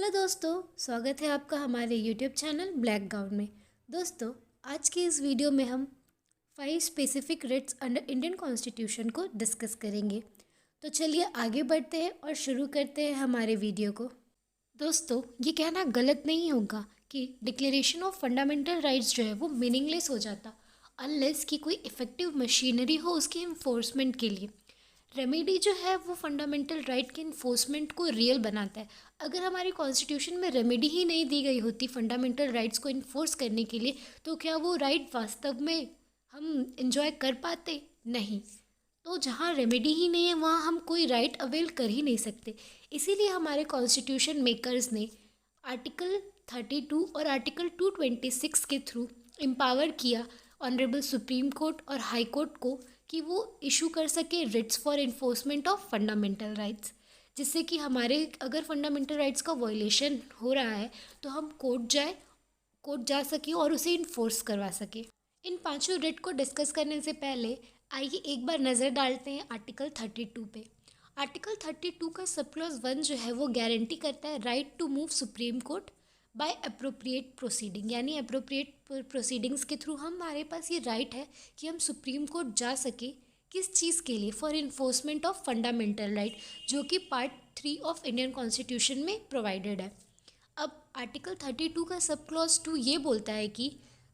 Hello दोस्तों, स्वागत है आपका हमारे यूट्यूब चैनल ब्लैक गाउन में। दोस्तों, आज की इस वीडियो में हम 5 specific writs under Indian constitution को डिस्कस करेंगे। तो चलिए आगे बढ़ते हैं और शुरू करते हैं हमारे वीडियो को। दोस्तों, ये कहना गलत नहीं होगा कि डिक्लेरेशन ऑफ फंडामेंटल राइट्स जो है वो मीनिंगलेस हो जाता अनलेस कि कोई इफ़ेक्टिव मशीनरी हो उसके इन्फोर्समेंट के लिए। रेमेडी जो है वो फंडामेंटल राइट के इन्फोर्समेंट को रियल बनाता है। अगर हमारी कॉन्स्टिट्यूशन में रेमेडी ही नहीं दी गई होती फंडामेंटल राइट्स को इन्फोर्स करने के लिए, तो क्या वो राइट वास्तव में हम इंजॉय कर पाते? नहीं। तो जहाँ रेमेडी ही नहीं है वहाँ हम कोई राइट अवेल कर ही नहीं सकते। इसीलिए हमारे कॉन्स्टिट्यूशन मेकर्स ने आर्टिकल 32 और आर्टिकल 226 के थ्रू एम्पावर किया ऑनरेबल सुप्रीम कोर्ट और हाई कोर्ट को कि वो इशू कर सके Ritz for enforcement of fundamental rights, जिससे कि हमारे अगर फंडामेंटल राइट्स का वॉयलेशन हो रहा है तो हम कोर्ट जा सके और उसे इन्फोर्स करवा सके। इन पांचों रिट को डिस्कस करने से पहले आइए एक बार नज़र डालते हैं आर्टिकल 32 पे। आर्टिकल 32 का सब क्लॉज 1 जो है वो गारंटी करता है right to move supreme court by appropriate proceeding, यानी अप्रोप्रिएट प्रोसीडिंग्स के थ्रू हमारे पास ये राइट है कि हम सुप्रीम कोर्ट जा सके। किस चीज़ के लिए? For enforcement of fundamental right, जो कि पार्ट 3 ऑफ इंडियन कॉन्स्टिट्यूशन में प्रोवाइडेड है। अब आर्टिकल 32 का सब क्लॉज 2 ये बोलता है कि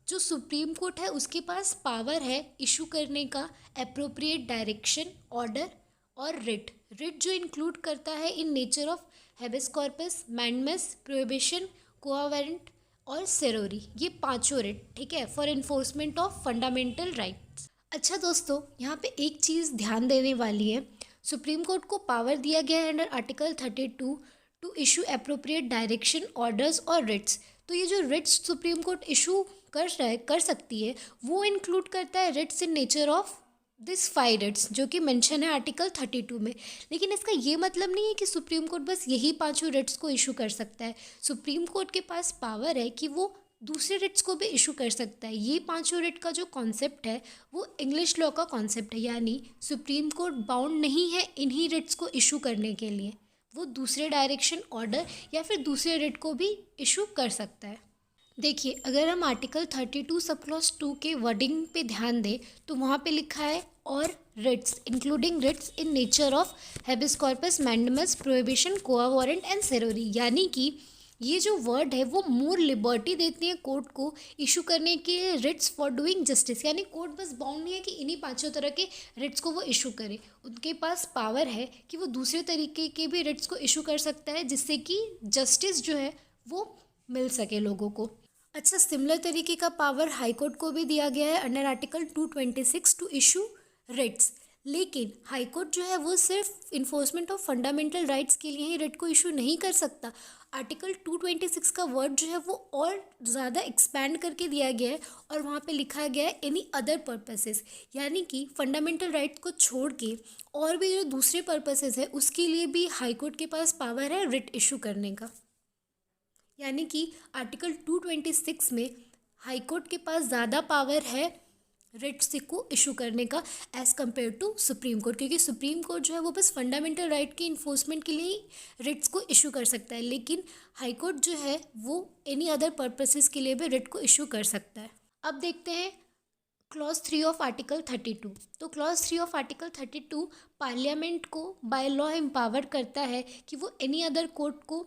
जो सुप्रीम कोर्ट है उसके पास पावर है इशू करने का अप्रोप्रिएट डायरेक्शन, ऑर्डर और रिट जो इंक्लूड करता है in nature of habeas corpus, mandamus, prohibition, quo warranto और सेरोरी, ये पांचों रिट, ठीक है, for enforcement of fundamental rights. अच्छा दोस्तों, यहाँ पे एक चीज़ ध्यान देने वाली है। सुप्रीम कोर्ट को पावर दिया गया है under article 32 to issue appropriate direction, orders और रिट्स। तो ये जो रिट्स सुप्रीम कोर्ट इशू कर सकती है वो इंक्लूड करता है writs in nature of this 5 writs जो कि मेंशन है आर्टिकल 32 में। लेकिन इसका ये मतलब नहीं है कि सुप्रीम कोर्ट बस यही पांचों रिट्स को इशू कर सकता है। सुप्रीम कोर्ट के पास पावर है कि वो दूसरे रिट्स को भी इशू कर सकता है। ये पांचों रिट का जो कॉन्सेप्ट है वो इंग्लिश लॉ का कॉन्सेप्ट है, यानी सुप्रीम कोर्ट बाउंड नहीं है इन्हीं रिट्स को इशू करने के लिए। वो दूसरे डायरेक्शन, ऑर्डर या फिर दूसरे रिट को भी इशू कर सकता है। देखिए, अगर हम आर्टिकल 32 सब क्लॉज 2 के वर्डिंग पे ध्यान दें तो वहाँ पे लिखा है और writs including writs in nature of habeas corpus, mandamus, prohibition, quo warranto and certiorari, यानी कि ये जो वर्ड है वो मोर लिबर्टी देती है कोर्ट को इशू करने के रिट्स फॉर डूइंग जस्टिस, यानी कोर्ट बस बाउंड नहीं है कि इन्हीं पांचों तरह के रिट्स को वो इशू करे। उनके पास पावर है कि वो दूसरे तरीके के भी रिट्स को इशू कर सकता है जिससे कि जस्टिस जो है वो मिल सके लोगों को। अच्छा, सिमिलर तरीके का पावर हाई कोर्ट को भी दिया गया है under article 226 to issue writs. लेकिन हाई कोर्ट जो है वो सिर्फ इन्फोर्समेंट ऑफ फंडामेंटल राइट्स के लिए ही रिट को इशू नहीं कर सकता। आर्टिकल 226 का वर्ड जो है वो और ज़्यादा एक्सपैंड करके दिया गया है और वहाँ पे लिखा गया है एनी अदर पर्पसेस, यानी कि फंडामेंटल राइट्स को छोड़ के और भी जो दूसरे पर्पसेस है उसके लिए भी हाई कोर्ट के पास पावर है रिट इशू करने का। यानी कि आर्टिकल 226 में हाई कोर्ट के पास ज़्यादा पावर है रिट्स को इशू करने का as compare to supreme court, क्योंकि सुप्रीम कोर्ट जो है वो बस फंडामेंटल राइट के इन्फोर्समेंट के लिए ही रिट्स को इशू कर सकता है, लेकिन हाई कोर्ट जो है वो एनी अदर पर्पसेस के लिए भी रिट को इशू कर सकता है। अब देखते हैं क्लॉज 3 ऑफ आर्टिकल 32। तो क्लॉज 3 ऑफ आर्टिकल 32 पार्लियामेंट को बाय लॉ एम्पावर करता है कि वो एनी अदर कोर्ट को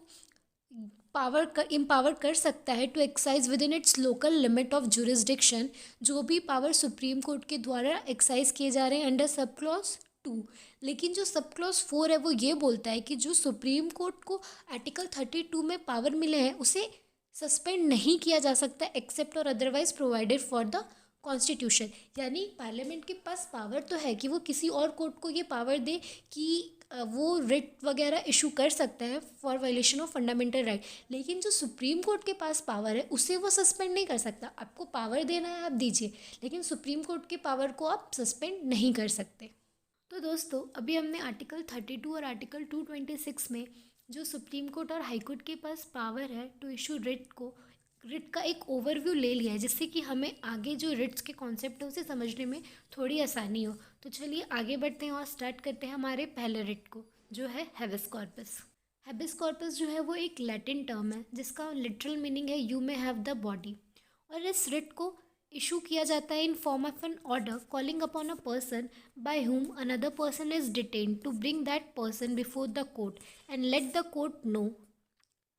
एम्पावर कर सकता है to exercise within its local limit of jurisdiction, जो भी पावर सुप्रीम कोर्ट के द्वारा एक्साइज किए जा रहे हैं अंडर सब क्लॉज 2। लेकिन जो सब क्लॉज 4 है वो ये बोलता है कि जो सुप्रीम कोर्ट को आर्टिकल 32 में पावर मिले हैं उसे सस्पेंड नहीं किया जा सकता एक्सेप्ट और otherwise provided for the constitution. यानी पार्लियामेंट के पास पावर तो है कि वो किसी और कोर्ट को ये पावर दे कि वो रिट वगैरह इशू कर सकता है for violation of fundamental right, लेकिन जो सुप्रीम कोर्ट के पास पावर है उसे वो सस्पेंड नहीं कर सकता। आपको पावर देना है आप दीजिए, लेकिन सुप्रीम कोर्ट के पावर को आप सस्पेंड नहीं कर सकते। तो दोस्तों, अभी हमने आर्टिकल 32 और आर्टिकल 226 में जो सुप्रीम कोर्ट और हाई कोर्ट के पास पावर है टू इशू रिट का एक ओवरव्यू ले लिया है, जिससे कि हमें आगे जो रिट्स के कॉन्सेप्ट है उसे समझने में थोड़ी आसानी हो। तो चलिए आगे बढ़ते हैं और स्टार्ट करते हैं हमारे पहले रिट को, जो है हेबिस कॉर्पस। हैबिस कॉर्पस जो है वो एक लैटिन टर्म है जिसका लिटरल मीनिंग है you may have the body. और इस रिट को इशू किया जाता है in form of an order calling upon a person by whom another person is detained to bring that person before the court and let the court know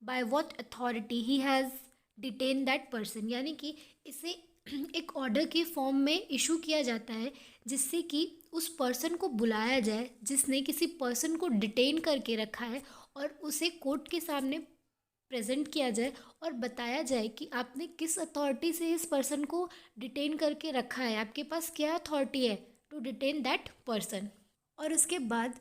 by what authority he has detain that person. यानी कि इसे एक order के form में issue किया जाता है जिससे कि उस पर्सन को बुलाया जाए जिसने किसी पर्सन को डिटेन करके रखा है और उसे कोर्ट के सामने प्रेजेंट किया जाए और बताया जाए कि आपने किस अथॉरिटी से इस पर्सन को डिटेन करके रखा है, आपके पास क्या अथॉरिटी है टू डिटेन दैट पर्सन। और उसके बाद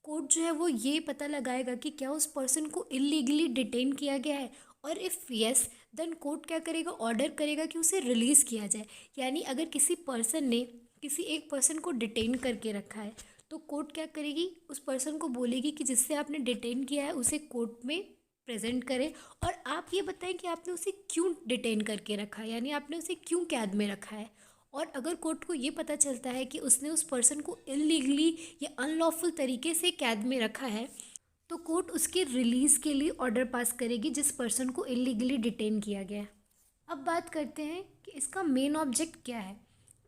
कोर्ट जो है वो ये पता लगाएगा कि क्या उस पर्सन को इलीगली डिटेन किया गया है, और इफ़ यस देन कोर्ट क्या करेगा, ऑर्डर करेगा कि उसे रिलीज़ किया जाए। यानी अगर किसी पर्सन ने किसी एक पर्सन को डिटेन करके रखा है तो कोर्ट क्या करेगी, उस पर्सन को बोलेगी कि जिससे आपने डिटेन किया है उसे कोर्ट में प्रेजेंट करें और आप ये बताएं कि आपने उसे क्यों डिटेन करके रखा है, यानी आपने उसे क्यों कैद में रखा है। और अगर कोर्ट को ये पता चलता है कि उसने उस पर्सन को इलीगली या अनलॉफुल तरीके से कैद में रखा है तो कोर्ट उसके रिलीज़ के लिए ऑर्डर पास करेगी जिस पर्सन को इलीगली डिटेन किया गया है। अब बात करते हैं कि इसका मेन ऑब्जेक्ट क्या है।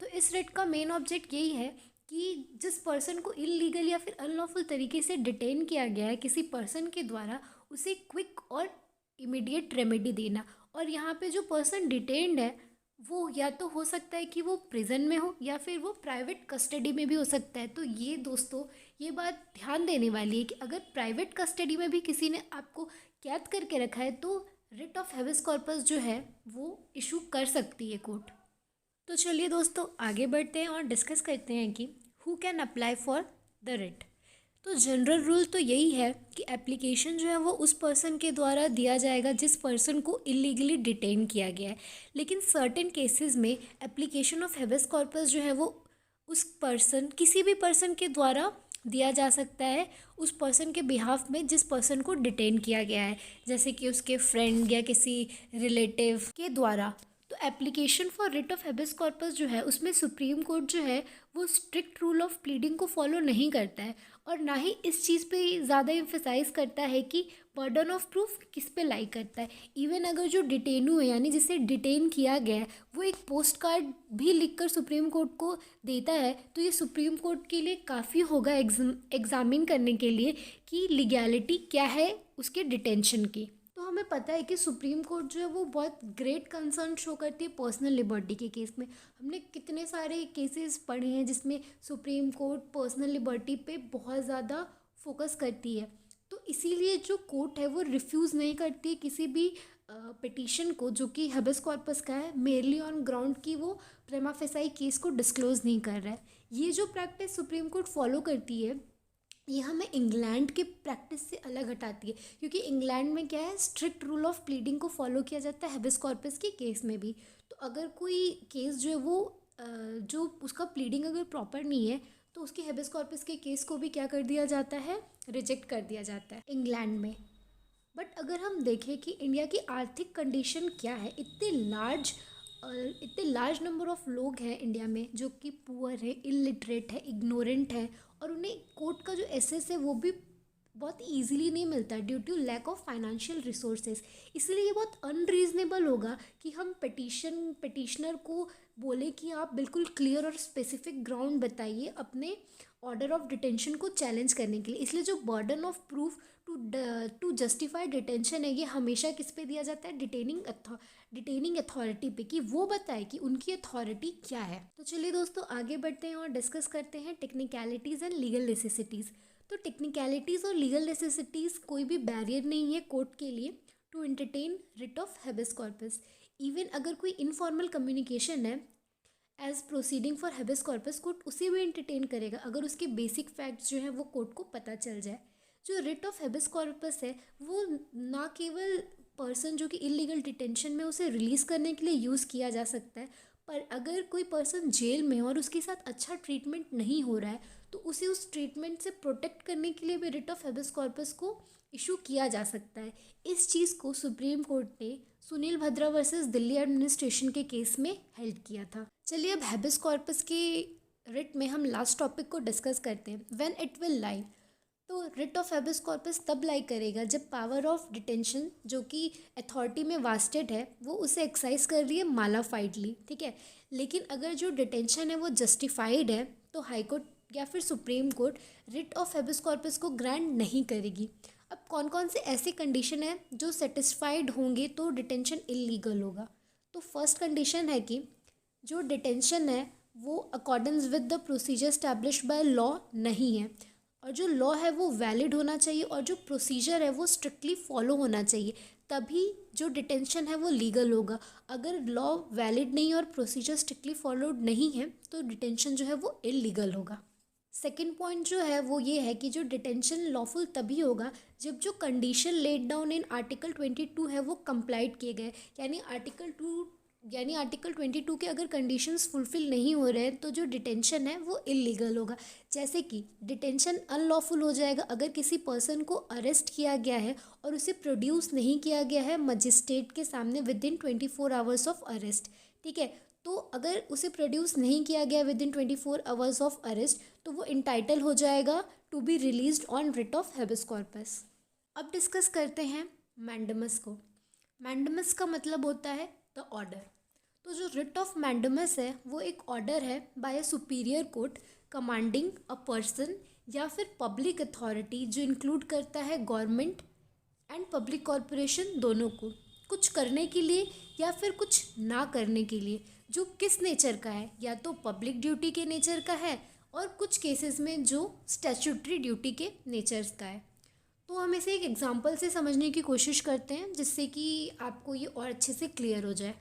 तो इस रेट का मेन ऑब्जेक्ट यही है कि जिस पर्सन को इलीगल या फिर अनलॉफुल तरीके से डिटेन किया गया है किसी पर्सन के द्वारा, उसे क्विक और इमीडिएट रेमेडी देना। और यहाँ पे जो पर्सन डिटेन्ड है वो या तो हो सकता है कि वो प्रिजन में हो या फिर वो प्राइवेट कस्टडी में भी हो सकता है। तो ये दोस्तों ये बात ध्यान देने वाली है कि अगर प्राइवेट कस्टडी में भी किसी ने आपको कैद करके रखा है तो रिट ऑफ हैबिस कॉर्पस जो है वो इशू कर सकती है कोर्ट। तो चलिए दोस्तों आगे बढ़ते हैं और डिस्कस करते हैं कि who can apply for the writ. तो जनरल रूल तो यही है कि एप्लीकेशन जो है वो उस पर्सन के द्वारा दिया जाएगा जिस पर्सन को इलीगली डिटेन किया गया है। लेकिन सर्टेन केसेस में एप्लीकेशन ऑफ हैबिस कॉर्पस जो है वो उस पर्सन किसी भी पर्सन के द्वारा दिया जा सकता है उस पर्सन के बिहाफ में जिस पर्सन को डिटेन किया गया है, जैसे कि उसके फ्रेंड या किसी रिलेटिव के द्वारा। तो application for writ of habeas corpus जो है उसमें सुप्रीम कोर्ट जो है वो स्ट्रिक्ट रूल ऑफ प्लीडिंग को फॉलो नहीं करता है और ना ही इस चीज़ पे ज़्यादा एम्फेसाइज करता है कि बर्डन ऑफ प्रूफ किस पे लाई करता है। इवन अगर जो डिटेनू है यानी जिसे डिटेन किया गया है वो एक पोस्ट कार्ड भी लिखकर सुप्रीम कोर्ट को देता है तो ये सुप्रीम कोर्ट के लिए काफ़ी होगा एग्जामिन करने के लिए कि लीगैलिटी क्या है उसके डिटेंशन की। तो हमें पता है कि सुप्रीम कोर्ट जो है वो बहुत ग्रेट कंसर्न शो करती है पर्सनल लिबर्टी के केस में। हमने कितने सारे केसेस पढ़े हैं जिसमें सुप्रीम कोर्ट पर्सनल लिबर्टी पे बहुत ज़्यादा फोकस करती है। तो इसीलिए जो कोर्ट है वो रिफ्यूज़ नहीं करती है किसी भी पिटीशन को जो कि हैबिस कॉर्पस का है, मेरली ऑन ग्राउंड की वो प्रिमा फेसाई केस को डिस्क्लोज़ नहीं कर रहा है। ये जो प्रैक्टिस सुप्रीम कोर्ट फॉलो करती है ये हमें इंग्लैंड के प्रैक्टिस से अलग हटाती है, क्योंकि इंग्लैंड में क्या है स्ट्रिक्ट रूल ऑफ प्लीडिंग को फॉलो किया जाता है हैबिस कॉर्पस के केस में भी। तो अगर कोई केस जो है वो जो उसका प्लीडिंग अगर प्रॉपर नहीं है तो उसके हैबिस कॉर्पस के केस को भी क्या कर दिया जाता है, रिजेक्ट कर दिया जाता है इंग्लैंड में। बट अगर हम देखें कि इंडिया की आर्थिक कंडीशन क्या है, इतने लार्ज नंबर ऑफ लोग हैं इंडिया में जो कि पुअर है, इलिटरेट है, इग्नोरेंट है और उन्हें कोर्ट का जो एसेस है वो भी बहुत ईजीली नहीं मिलता due to lack of financial resources. इसलिए ये बहुत अनरीजनेबल होगा कि हम पिटिशनर को बोले कि आप बिल्कुल क्लियर और स्पेसिफिक ग्राउंड बताइए अपने ऑर्डर ऑफ डिटेंशन को चैलेंज करने के लिए। इसलिए जो burden of proof to justify detention है ये हमेशा किस पे दिया जाता है, डिटेनिंग अथॉरिटी पे, कि वो बताए कि उनकी अथॉरिटी क्या है। तो चलिए दोस्तों आगे बढ़ते हैं और डिस्कस करते हैं टेक्निकलिटीज़ एंड लीगल नेसेसिटीज़। तो टेक्निकलिटीज़ और लीगल नेसेसिटीज़ कोई भी बैरियर नहीं है कोर्ट के लिए to entertain writ of habeas corpus. Even अगर कोई इनफॉर्मल कम्युनिकेशन है as proceeding for habeas corpus court उसे भी एंटरटेन करेगा अगर उसके बेसिक फैक्ट्स जो है वो कोर्ट को पता चल जाए। जो रिट ऑफ हैबिस कॉर्पस है वो ना केवल पर्सन जो कि इलीगल डिटेंशन में उसे रिलीज़ करने के लिए यूज़ किया जा सकता है, पर अगर कोई पर्सन जेल में और उसके साथ अच्छा ट्रीटमेंट नहीं हो रहा है तो उसे उस ट्रीटमेंट से प्रोटेक्ट करने के लिए भी रिट ऑफ हैबिस कॉर्पस को इशू किया जा सकता है। इस चीज़ को सुप्रीम कोर्ट ने सुनील भद्रा वर्सेस दिल्ली एडमिनिस्ट्रेशन के केस में हेल्ड किया था। चलिए अब हैबिस कॉर्पस के रिट में हम लास्ट टॉपिक को डिस्कस करते हैं, व्हेन इट विल लाई। तो रिट ऑफ हेबियस कॉर्पस तब लाई करेगा जब पावर ऑफ डिटेंशन जो कि अथॉरिटी में वास्टेड है वो उसे एक्सरसाइज कर रही है मालाफाइडली, ठीक है। लेकिन अगर जो डिटेंशन है वो जस्टिफाइड है तो हाई कोर्ट या फिर supreme court writ of habeas corpus को ग्रांट नहीं करेगी। अब कौन कौन से ऐसे कंडीशन है जो सेटिस्फाइड होंगे तो डिटेंशन इलीगल होगा। तो फर्स्ट कंडीशन है कि जो डिटेंशन है वो accordance with the procedure established by law नहीं है, और जो लॉ है वो वैलिड होना चाहिए, और जो प्रोसीजर है वो स्ट्रिक्टली फॉलो होना चाहिए, तभी जो डिटेंशन है वो लीगल होगा। अगर लॉ वैलिड नहीं और प्रोसीजर स्ट्रिक्टली फॉलोड नहीं है तो डिटेंशन जो है वो इलीगल होगा। सेकेंड पॉइंट जो है वो ये है कि जो डिटेंशन लॉफुल तभी होगा जब जो condition laid down in article 22 है वो कंप्लाइड किए गए, यानी आर्टिकल 22 के अगर कंडीशंस फुलफिल नहीं हो रहे हैं तो जो डिटेंशन है वो इलीगल होगा। जैसे कि डिटेंशन अनलॉफुल हो जाएगा अगर किसी पर्सन को अरेस्ट किया गया है और उसे प्रोड्यूस नहीं किया गया है मजिस्ट्रेट के सामने within 24 hours of arrest, ठीक है। तो अगर उसे प्रोड्यूस नहीं किया गया within 24 hours of arrest तो वो इंटाइटल हो जाएगा to be released on writ of habeas corpus. अब डिस्कस करते हैं मैंडेमस को। मैंडेमस का मतलब होता है द ऑर्डर। तो जो रिट ऑफ मैंडेमस है वो एक ऑर्डर है by a superior court commanding a person या फिर पब्लिक अथॉरिटी जो इंक्लूड करता है गवर्नमेंट एंड पब्लिक कॉरपोरेशन दोनों को, कुछ करने के लिए या फिर कुछ ना करने के लिए, जो किस नेचर का है, या तो पब्लिक ड्यूटी के नेचर का है और कुछ केसेस में जो स्टैट्यूटरी ड्यूटी के नेचर्स का है। तो हम इसे एक एग्जांपल से समझने की कोशिश करते हैं जिससे कि आपको ये और अच्छे से क्लियर हो जाए।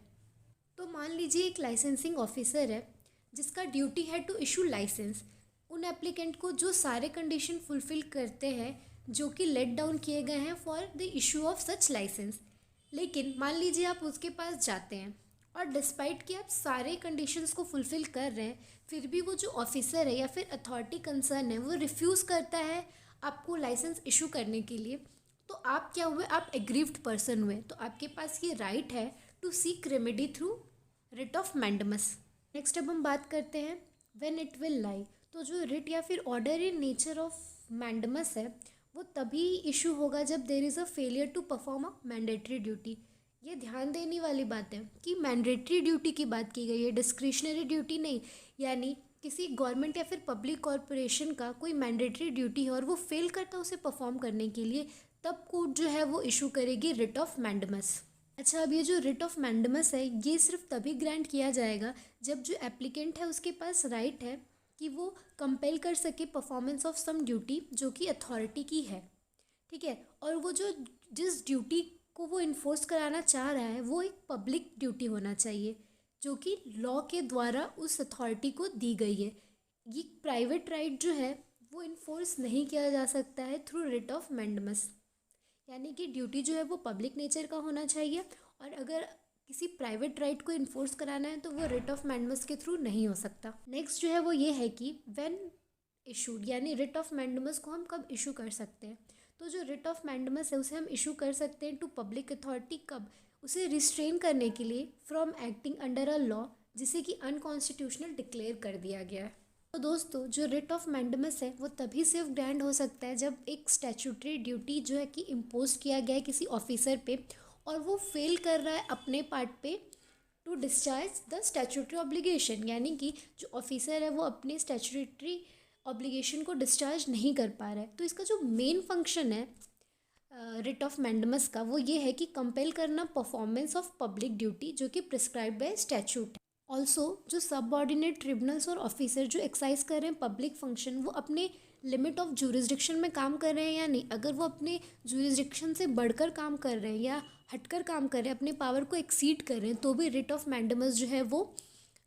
तो मान लीजिए एक लाइसेंसिंग ऑफिसर है जिसका ड्यूटी है टू इशू लाइसेंस उन एप्लीकेंट को जो सारे कंडीशन फुलफिल करते हैं जो कि लेट डाउन किए गए हैं for the issue of such license. लेकिन मान लीजिए आप उसके पास जाते हैं और डिस्पाइट कि आप सारे कंडीशंस को फुलफिल कर रहे हैं फिर भी वो जो ऑफिसर है या फिर अथॉरिटी कंसर्न है वो रिफ्यूज़ करता है आपको लाइसेंस इशू करने के लिए, तो आप क्या हुए, आप एग्रीव्ड पर्सन हुए, तो आपके पास ये राइट है to seek remedy through writ of mandamus. Next अब हम बात करते हैं व्हेन इट विल लाई। तो जो रिट या फिर order in nature of mandamus है वो तभी इशू होगा जब there is a failure to perform a mandatory duty. ये ध्यान देने वाली बात है कि मैंडेटरी ड्यूटी की बात की गई है, डिस्क्रिशनरी ड्यूटी नहीं। यानी किसी गवर्नमेंट या फिर पब्लिक कॉरपोरेशन का कोई मैंडेटरी ड्यूटी है और वो फेल करता है उसे परफॉर्म करने के लिए, तब कोर्ट जो है वो इशू करेगी रिट ऑफ मैंडेमस। अच्छा, अब ये जो रिट ऑफ मैंडेमस है ये सिर्फ तभी ग्रांट किया जाएगा जब जो एप्लीकेंट है उसके पास राइट है कि वो कंपेल कर सके परफॉर्मेंस ऑफ सम ड्यूटी जो कि अथॉरिटी की है, ठीक है। और वो जो जिस ड्यूटी को वो इन्फोर्स कराना चाह रहा है वो एक पब्लिक ड्यूटी होना चाहिए जो कि लॉ के द्वारा उस अथॉरिटी को दी गई है। ये प्राइवेट राइट जो है वो इन्फोर्स नहीं किया जा सकता है थ्रू रिट ऑफ मैंडेमस, यानी कि ड्यूटी जो है वो पब्लिक नेचर का होना चाहिए, और अगर किसी प्राइवेट राइट को इन्फोर्स कराना है तो वो रिट ऑफ मैंडेमस के थ्रू नहीं हो सकता। नेक्स्ट जो है वो ये है कि व्हेन इशूड, यानी रिट ऑफ मैंडेमस को हम कब इशू कर सकते हैं। तो जो रिट ऑफ मैंडेमस है उसे हम इशू कर सकते हैं टू पब्लिक अथॉरिटी कब, उसे रिस्ट्रेन करने के लिए from acting under a law जिसे कि अनकॉन्स्टिट्यूशनल डिक्लेयर कर दिया गया है। तो दोस्तों जो रिट ऑफ मैंडेमस है वो तभी सिर्फ ग्रांट हो सकता है जब एक स्टैट्यूटरी ड्यूटी जो है कि इम्पोज किया गया है किसी ऑफिसर पे और वो फेल कर रहा है अपने पार्ट पे to discharge the statutory obligation, यानी कि जो ऑफिसर है वो अपने स्टैट्यूटरी ऑब्लिगेशन को डिस्चार्ज नहीं कर पा रहा है। तो इसका जो मेन फंक्शन है रिट ऑफ मैंडेमस का वो ये है कि कंपेल करना परफॉर्मेंस ऑफ पब्लिक ड्यूटी जो कि प्रिस्क्राइब बाय स्टैट्यूट। ऑल्सो जो सबऑर्डिनेट ट्रिब्यूनल्स और ऑफिसर जो एक्साइज कर रहे हैं पब्लिक फंक्शन वो अपने लिमिट ऑफ जुरिसडिक्शन में काम कर रहे हैं या नहीं, अगर वो अपने जुरिसडिक्शन से बढ़कर काम कर रहे हैं या हटकर काम कर रहे हैं, अपने पावर को एक्सीड कर रहे हैं, तो भी रिट ऑफ मैंडेमस जो है वो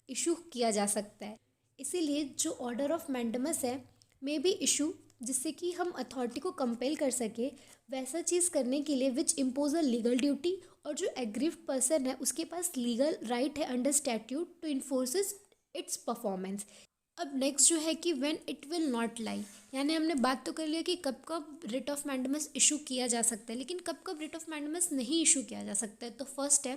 इशू किया जा सकता है। इसीलिए जो ऑर्डर ऑफ मैंडेमस है मे बी इशू जिससे कि हम अथॉरिटी को कंपेल कर सके वैसा चीज़ करने के लिए which impose a legal duty, और जो एग्रीव्ड पर्सन है उसके पास लीगल राइट है under statute to enforces its performance. अब नेक्स्ट जो है कि when it will not lie, यानी हमने बात तो कर लिया कि कब कब रिट ऑफ मैंडेमस इशू किया जा सकता है, लेकिन कब कब रिट ऑफ मैंडेमस नहीं इशू किया जा सकता है। तो फर्स्ट है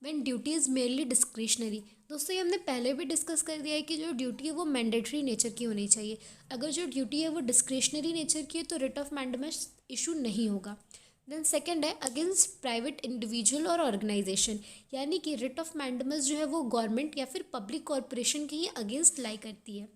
when duty is merely discretionary. दोस्तों ये हमने पहले भी डिस्कस कर दिया है कि जो ड्यूटी है वो मैंडेटरी नेचर की होनी चाहिए। अगर जो ड्यूटी है वो डिस्क्रिशनरी नेचर की है तो रिट ऑफ मैंडेमस इशू नहीं होगा। देन सेकंड है अगेंस्ट प्राइवेट इंडिविजुअल और ऑर्गेनाइजेशन, यानी कि रिट ऑफ मैंडेमस जो है वो गवर्नमेंट या फिर पब्लिक कॉरपोरेशन के ही अगेंस्ट लाई करती है।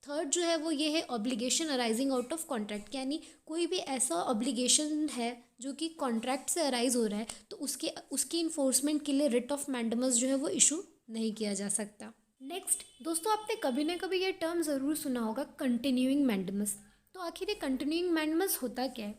थर्ड जो है वो ये है obligation arising out of contract, यानी कोई भी ऐसा ऑब्लिगेशन है जो कि कॉन्ट्रैक्ट से अराइज हो रहा है तो उसकी इन्फोर्समेंट के लिए रिट ऑफ मैंडेमस जो है वो इशू नहीं किया जा सकता। नेक्स्ट दोस्तों आपने कभी ना कभी ये टर्म ज़रूर सुना होगा कंटिन्यूइंग मैंडेमस। तो आखिर ये कंटिन्यूइंग मैंडेमस होता क्या है?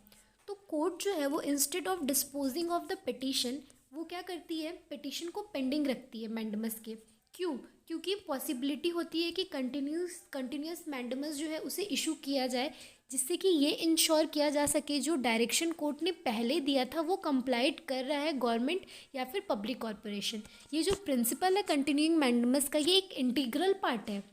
तो कोर्ट जो है वो instead of disposing of the petition वो क्या करती है, पिटिशन को पेंडिंग रखती है मैंडेमस के। क्यों? क्योंकि पॉसिबिलिटी होती है कि कंटिन्यूस मैंडेमस जो है उसे इशू किया जाए, जिससे कि ये इंश्योर किया जा सके जो डायरेक्शन कोर्ट ने पहले दिया था वो कंप्लाइड कर रहा है गवर्नमेंट या फिर पब्लिक कॉरपोरेशन। ये जो प्रिंसिपल है कंटिन्यूइंग मैंडेमस का, ये एक इंटीग्रल पार्ट है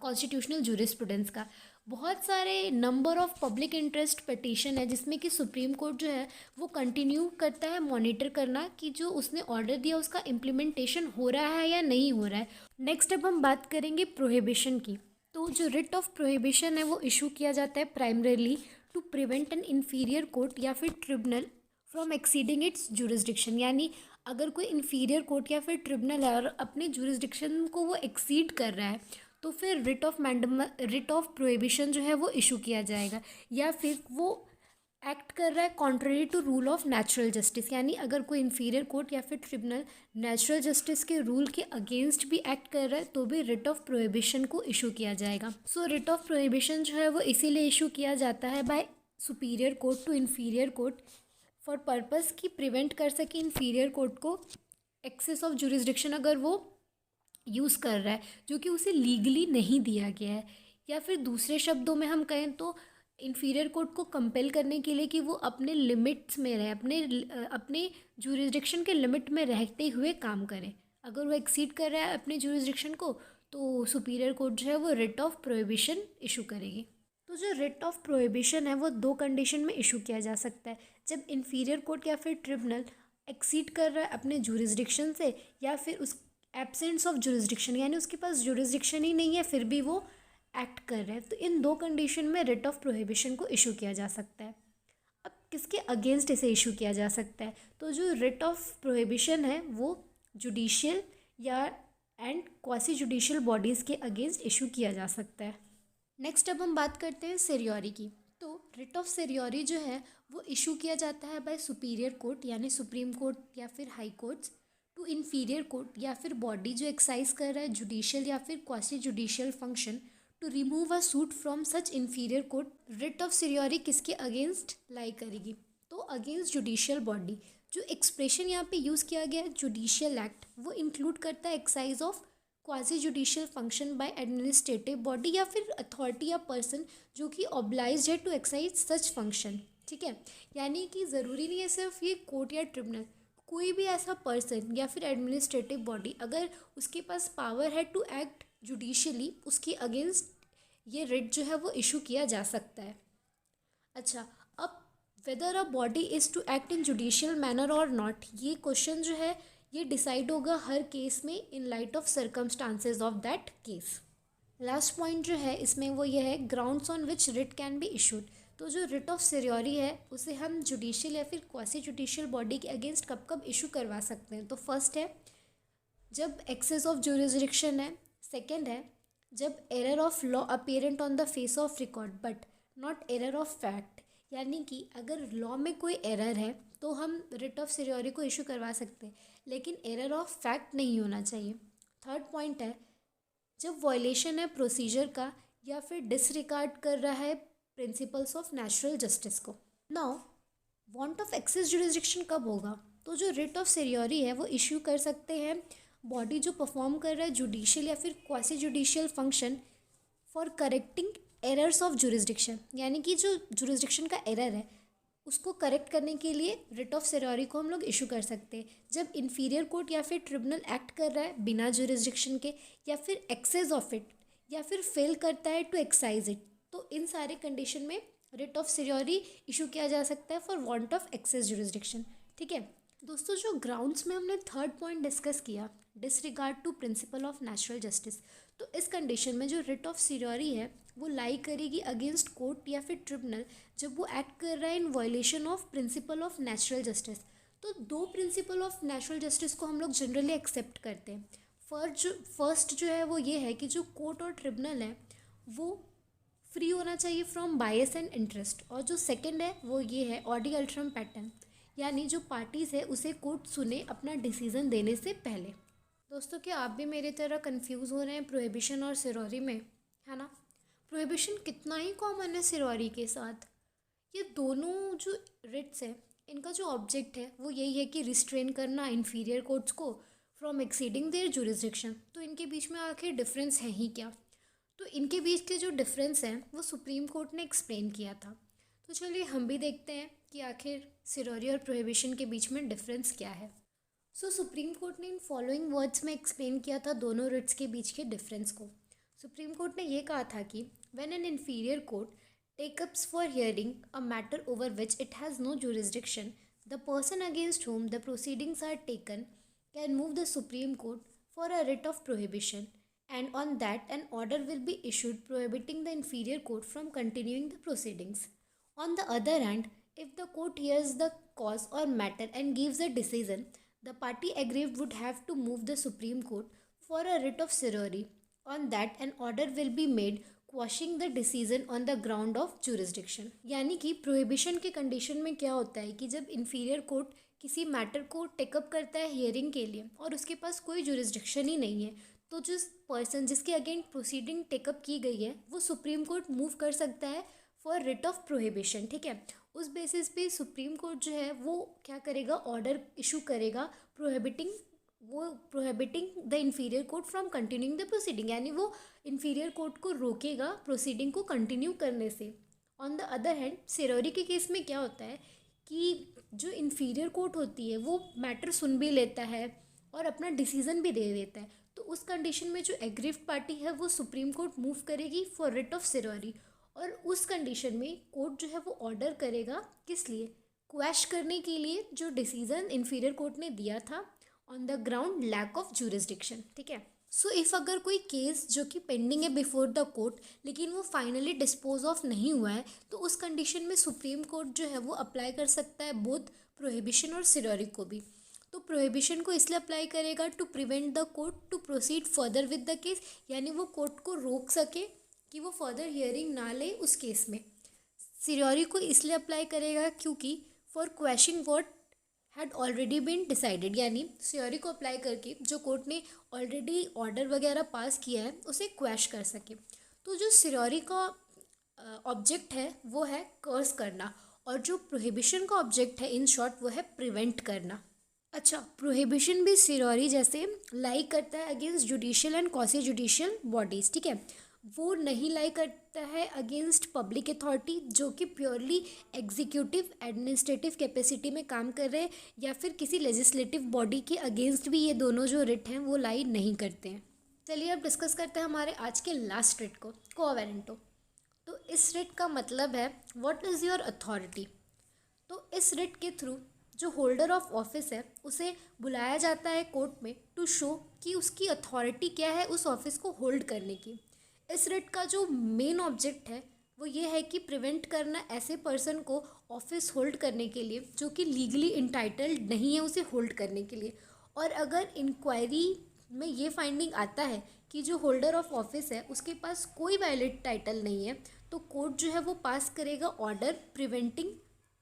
कॉन्स्टिट्यूशनल जूरिस्प्रूडेंस का। बहुत सारे number of public interest petition है जिसमें कि सुप्रीम कोर्ट जो है वो कंटिन्यू करता है मॉनिटर करना कि जो उसने ऑर्डर दिया उसका इम्प्लीमेंटेशन हो रहा है या नहीं हो रहा है। नेक्स्ट अब हम बात करेंगे प्रोहिबिशन की। तो जो रिट ऑफ प्रोहिबिशन है वो इशू किया जाता है primarily to prevent an inferior court या फिर tribunal from exceeding its jurisdiction, यानी अगर कोई इन्फीरियर कोर्ट या फिर ट्रिब्यूनल है और अपने जुरिस्डिक्शन को वो एक्सीड कर रहा है तो फिर रिट ऑफ प्रोहिबिशन जो है वो इशू किया जाएगा। या फिर वो एक्ट कर रहा है contrary to rule of natural justice, यानी अगर कोई इन्फीरियर कोर्ट या फिर ट्रिब्यूनल नेचुरल जस्टिस के रूल के अगेंस्ट भी एक्ट कर रहा है तो भी रिट ऑफ प्रोहिबिशन को इशू किया जाएगा। सो रिट ऑफ प्रोहिबिशन जो है वो इसीलिए इशू किया जाता है by superior court to inferior court for purpose कि प्रिवेंट कर सके इन्फीरियर कोर्ट को एक्सेस ऑफ जुरिस्डिक्शन अगर वो यूज़ कर रहा है जो कि उसे लीगली नहीं दिया गया है। या फिर दूसरे शब्दों में हम कहें तो इन्फीरियर कोर्ट को कंपेल करने के लिए कि वो अपने लिमिट्स में रहे, अपने जुरिस्डिक्शन के लिमिट में रहते हुए काम करे। अगर वो एक्सीड कर रहा है अपने जुरिस्डिक्शन को तो सुपीरियर कोर्ट जो है वो रिट ऑफ प्रोहिबिशन इशू करेगी। तो जो रिट ऑफ प्रोहिबिशन है वो दो कंडीशन में इशू किया जा सकता है, जब इन्फीरियर कोर्ट या फिर ट्रिब्यूनल एक्सीड कर रहा है अपने जुरिस्डिक्शन से, या फिर उस एब्सेंस ऑफ जुरिस्डिक्शन, यानी उसके पास जुरिस्डिक्शन ही नहीं है फिर भी वो एक्ट कर रहे हैं। तो इन दो कंडीशन में रिट ऑफ प्रोहिबिशन को इशू किया जा सकता है। अब किसके अगेंस्ट इसे इशू किया जा सकता है? तो जो रिट ऑफ प्रोहिबिशन है वो जुडिशियल या एंड क्वासी जुडिशियल बॉडीज़ के अगेंस्ट इशू किया जा सकता है। नेक्स्ट अब हम बात करते हैं सेरियोरी की। तो रिट ऑफ सेरियोरी जो है वो इशू किया जाता है बाय सुपीरियर कोर्ट यानी सुप्रीम कोर्ट या फिर high courts to inferior court या फिर बॉडी जो एक्साइज कर रहा है जुडिशियल या फिर quasi judicial function to remove a suit from such inferior court. Writ of certiorari किसके अगेंस्ट लाई करेगी? तो अगेंस्ट जुडिशियल बॉडी। जो एक्सप्रेशन यहाँ पे यूज़ किया गया है जुडिशियल एक्ट वो इंक्लूड करता है excise of quasi judicial function by administrative body या फिर अथॉरिटी या पर्सन जो कि ऑब्लाइज्ड है टू एक्साइज सच फंक्शन। ठीक है, यानी कि ज़रूरी नहीं है सिर्फ ये कोर्ट या ट्रिब्यूनल, कोई भी ऐसा पर्सन या फिर एडमिनिस्ट्रेटिव बॉडी अगर उसके पास पावर है टू एक्ट जुडिशियली उसके अगेंस्ट ये रिट जो है वो इशू किया जा सकता है। अच्छा, अब whether a body is to act in judicial manner और नॉट, ये क्वेश्चन जो है ये डिसाइड होगा हर केस में in light of circumstances of that case. Last point जो है इसमें वो ये है grounds on which writ can be issued. तो जो रिट ऑफ सेरियोरी है उसे हम जुडिशियल या फिर क्वासी जुडिशियल बॉडी के अगेंस्ट कब कब इशू करवा सकते हैं? तो फर्स्ट है जब एक्सेस ऑफ जुरिस्डिक्शन है, सेकंड है जब error of law apparent on the face of record but not error of fact, यानी कि अगर लॉ में कोई एरर है तो हम रिट ऑफ सेरियोरी को इशू करवा सकते हैं लेकिन एरर ऑफ फैक्ट नहीं होना चाहिए। थर्ड पॉइंट है जब वॉयलेशन है प्रोसीजर का या फिर डिसरिगार्ड कर रहा है प्रिंसिपल्स ऑफ नेचुरल जस्टिस को। Now want of excess jurisdiction कब होगा? तो जो रिट ऑफ सेरियोरी है वो इश्यू कर सकते हैं बॉडी जो परफॉर्म कर रहा है जुडिशियल या फिर quasi judicial function for correcting errors of jurisdiction, यानी कि जो जुरिस्डिक्शन का एरर है उसको करेक्ट करने के लिए रिट ऑफ सेरियोरी को हम लोग इशू कर सकते हैं जब इन्फीरियर कोर्ट या फिर ट्रिब्यूनल एक्ट कर रहा है बिना जुरिस्डिक्शन के या फिर एक्सेस ऑफ इट या फिर फेल करता है टू एक्साइज इट। तो इन सारे कंडीशन में रिट ऑफ सेरियोरी इशू किया जा सकता है for want of excess jurisdiction. ठीक है, दोस्तों, जो ग्राउंड्स में हमने थर्ड पॉइंट डिस्कस किया, disregard to principle of natural justice, तो इस कंडीशन में जो रिट ऑफ सिरोरी है वो लाई करेगी अगेंस्ट कोर्ट या फिर ट्रिब्यूनल जब वो एक्ट कर रहा है in violation of principal of natural justice. तो दो प्रिंसिपल ऑफ नेचुरल जस्टिस को हम लोग जनरली एक्सेप्ट करते हैं। फर्स्ट जो है वो ये है कि जो कोर्ट और ट्रिब्यूनल है वो फ्री होना चाहिए फ्रॉम बायस एंड इंटरेस्ट, और जो सेकंड है वो ये है ऑडी अल्ट्रम पैटर्न, यानी जो पार्टीज़ है उसे कोर्ट सुने अपना डिसीज़न देने से पहले। दोस्तों, क्या आप भी मेरी तरह कंफ्यूज हो रहे हैं प्रोहिबिशन और सिरोरी में, है ना? प्रोहिबिशन कितना ही कॉमन है सिरोरी के साथ। ये दोनों जो रिट्स है इनका जो ऑब्जेक्ट है वो यही है कि रिस्ट्रेन करना इन्फीरियर कोर्ट्स को फ्रॉम एक्सीडिंग देयर जुरिस्डिक्शन। तो इनके बीच में आखिर डिफरेंस है ही क्या? तो इनके बीच के जो डिफरेंस हैं वो सुप्रीम कोर्ट ने एक्सप्लेन किया था। तो चलिए हम भी देखते हैं कि आखिर सिरोरी और प्रोहिबिशन के बीच में डिफरेंस क्या है। सुप्रीम कोर्ट ने इन फॉलोइंग वर्ड्स में एक्सप्लेन किया था दोनों रिट्स के बीच के डिफरेंस को। सुप्रीम कोर्ट ने ये कहा था कि when an inferior court takes up for hearing a matter over which it has no jurisdiction, the person against whom the proceedings are taken can move the Supreme Court for a writ of prohibition, and on that an order will be issued prohibiting the inferior court from continuing the proceedings. On the other hand, if the court hears the cause or matter and gives a decision, the party aggrieved would have to move the Supreme Court for a writ of certiorari. On that, an order will be made quashing the decision on the ground of jurisdiction. यानी कि prohibition के condition में क्या होता है कि जब inferior court किसी मैटर को टेकअप करता है हियरिंग के लिए और उसके पास कोई जुरिस्डिक्शन ही नहीं है, तो जिस पर्सन जिसके अगेंस्ट प्रोसीडिंग टेकअप की गई है वो सुप्रीम कोर्ट मूव कर सकता है फॉर रिट ऑफ प्रोहिबिशन। ठीक है, उस बेसिस पे सुप्रीम कोर्ट जो है वो क्या करेगा, ऑर्डर इशू करेगा prohibiting the inferior court from continuing the proceeding, यानी वो इन्फीरियर कोर्ट को रोकेगा प्रोसीडिंग को कंटिन्यू करने से। ऑन द अदर हैंड सिरोरी के केस में क्या होता है कि जो इन्फीरियर कोर्ट होती है वो मैटर सुन भी लेता है और अपना डिसीजन भी दे देता है। तो उस कंडीशन में जो एग्रीव्ड पार्टी है वो सुप्रीम कोर्ट मूव करेगी फॉर रिट ऑफ सिरोरी, और उस कंडीशन में कोर्ट जो है वो ऑर्डर करेगा किस लिए, क्वैश करने के लिए जो डिसीजन इन्फीरियर कोर्ट ने दिया था on the ground lack of jurisdiction. ठीक है, इफ़ अगर कोई केस जो कि पेंडिंग है बिफोर द कोर्ट लेकिन वो फाइनली डिस्पोज ऑफ नहीं हुआ है, तो उस कंडीशन में सुप्रीम कोर्ट जो है वो अप्लाई कर सकता है बोथ प्रोहिबिशन और सिरोरी को भी। तो प्रोहिबिशन को इसलिए अप्लाई करेगा to prevent the court to proceed further with the case, यानी वो कोर्ट को रोक सके कि वो फर्दर हियरिंग ना ले उस केस में। सिरोरी को इसलिए अप्लाई करेगा क्योंकि for quashing what had already been decided, यानी सिरोरी को अप्लाई करके जो कोर्ट ने ऑलरेडी ऑर्डर वगैरह पास किया है उसे क्वैश कर सके। तो जो सिरोरी का ऑब्जेक्ट है वो है कर्स करना, और जो प्रोहिबिशन का ऑब्जेक्ट है इन शॉर्ट वो है प्रिवेंट करना। अच्छा, प्रोहिबिशन भी सिरोरी जैसे लाई करता है against judicial and quasi judicial bodies. ठीक है, वो नहीं लाई करता है अगेंस्ट पब्लिक अथॉरिटी जो कि प्योरली एग्जीक्यूटिव एडमिनिस्ट्रेटिव कैपेसिटी में काम कर रहे हैं, या फिर किसी लेजिस्लेटिव बॉडी के अगेंस्ट भी ये दोनों जो रिट हैं वो लाई नहीं करते हैं। चलिए अब डिस्कस करते हैं हमारे आज के लास्ट रिट को, क्वो वारंटो। तो इस रिट का मतलब है व्हाट इज़ योर अथॉरिटी। तो इस रिट के थ्रू जो होल्डर ऑफ ऑफिस है उसे बुलाया जाता है कोर्ट में टू शो कि उसकी अथॉरिटी क्या है उस ऑफिस को होल्ड करने की। इस रिट का जो मेन ऑब्जेक्ट है वो ये है कि प्रिवेंट करना ऐसे पर्सन को ऑफिस होल्ड करने के लिए जो कि लीगली इंटाइटल्ड नहीं है उसे होल्ड करने के लिए। और अगर इंक्वायरी में ये फाइंडिंग आता है कि जो होल्डर ऑफ ऑफिस है उसके पास कोई वैलिड टाइटल नहीं है, तो कोर्ट जो है वो पास करेगा order preventing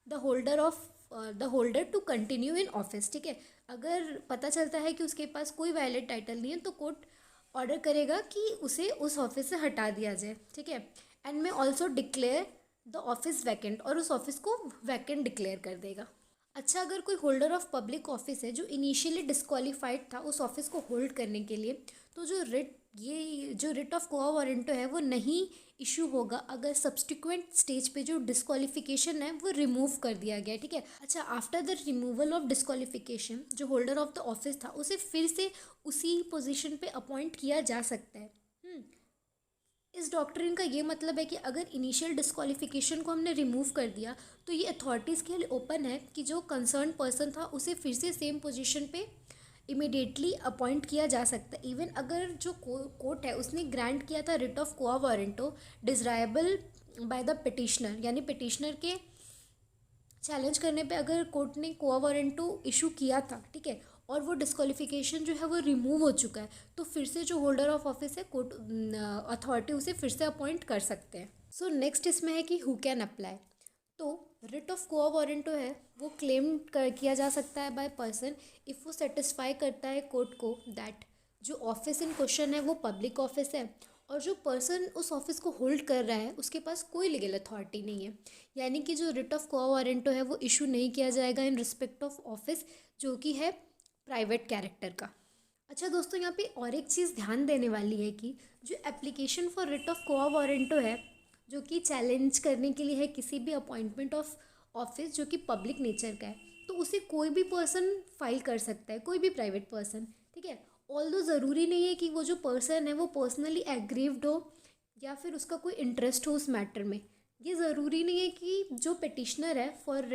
the holder to continue in office. ठीक है, अगर पता चलता है कि उसके पास कोई वैलिड टाइटल नहीं है तो कोर्ट ऑर्डर करेगा कि उसे उस ऑफिस से हटा दिया जाए। ठीक है, एंड में also declare the office vacant, और उस ऑफिस को वैकेंट डिक्लेयर कर देगा। अच्छा, अगर कोई होल्डर ऑफ पब्लिक ऑफिस है जो इनिशियली डिस्क्वालीफाइड था उस ऑफिस को होल्ड करने के लिए, तो जो रिट ऑफ क्वो वारंटो है वो नहीं इशू होगा अगर सब्सटिक्वेंट स्टेज पे जो डिस्क्वालिफिकेशन है वो रिमूव कर दिया गया। ठीक है, अच्छा, after the removal of disqualification जो होल्डर ऑफ द ऑफिस था उसे फिर से उसी पोजीशन पे अपॉइंट किया जा सकता है। इस डॉक्ट्रिन का ये मतलब है कि अगर इनिशियल डिस्क्वालिफिकेशन को हमने रिमूव कर दिया तो ये अथॉरिटीज़ के लिए ओपन है कि जो कंसर्न पर्सन था उसे फिर से सेम पोजीशन पे इमिडिएटली अपॉइंट किया जा सकता है। इवन अगर जो कोर्ट है उसने ग्रांट किया था रिट ऑफ क्वा वारंटो डिज़रायबल बाय द पिटिशनर, यानी पिटिशनर के चैलेंज करने पे अगर कोर्ट ने क्वा वारंटो इशू किया था, ठीक है, और वो डिस्क्वालिफिकेशन जो है वो रिमूव हो चुका है, तो फिर से जो होल्डर ऑफ ऑफिस है कोर्ट अथॉरिटी उसे फिर से अपॉइंट कर सकते हैं। सो नेक्स्ट इसमें है कि हु कैन अप्लाई। तो रिट ऑफ क्वा वारंटो है वो क्लेम किया जा सकता है बाय पर्सन इफ़ वो सेटिस्फाई करता है कोर्ट को दैट जो ऑफिस इन क्वेश्चन है वो पब्लिक ऑफिस है और जो पर्सन उस ऑफिस को होल्ड कर रहा है उसके पास कोई लीगल अथॉरिटी नहीं है, यानी कि जो रिट ऑफ क्वा वारंटो है वो इशू नहीं किया जाएगा इन रिस्पेक्ट ऑफ ऑफिस जो कि है प्राइवेट कैरेक्टर का। अच्छा दोस्तों, यहाँ पे और एक चीज़ ध्यान देने वाली है कि जो एप्लीकेशन फॉर रिट ऑफ क्वा वारंटो है जो कि चैलेंज करने के लिए है किसी भी अपॉइंटमेंट ऑफ ऑफिस जो कि पब्लिक नेचर का है, तो उसे कोई भी पर्सन फाइल कर सकता है, कोई भी प्राइवेट पर्सन, ठीक है। ऑल्दो ज़रूरी नहीं है कि वो जो पर्सन है वो पर्सनली एग्रीव्ड हो या फिर उसका कोई इंटरेस्ट हो उस मैटर में। ये ज़रूरी नहीं है कि जो पिटिशनर है फॉर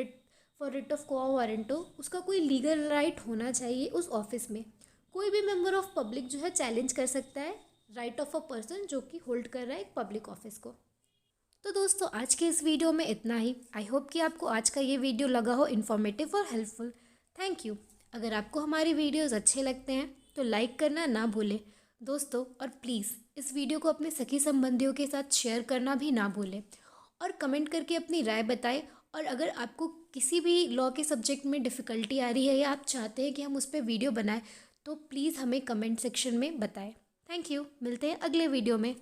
रिट ऑफ क्वा वारंटो उसका कोई लीगल राइट होना चाहिए उस ऑफिस में। कोई भी मेंबर ऑफ पब्लिक जो है चैलेंज कर सकता है राइट ऑफ अ पर्सन जो कि होल्ड कर रहा है एक पब्लिक ऑफिस को। तो दोस्तों आज के इस वीडियो में इतना ही। आई होप कि आपको आज का ये वीडियो लगा हो इन्फॉर्मेटिव और हेल्पफुल। Thank you. अगर आपको हमारी वीडियोस अच्छे लगते हैं तो लाइक करना ना भूलें दोस्तों, और प्लीज़ इस वीडियो को अपने सखी संबंधियों के साथ शेयर करना भी ना भूलें और कमेंट करके अपनी राय बताएं। और अगर आपको किसी भी लॉ के सब्जेक्ट में डिफ़िकल्टी आ रही है या आप चाहते हैं कि हम उस पर वीडियो बनाएं तो प्लीज़ हमें कमेंट सेक्शन में बताएं। Thank you. मिलते हैं अगले वीडियो में।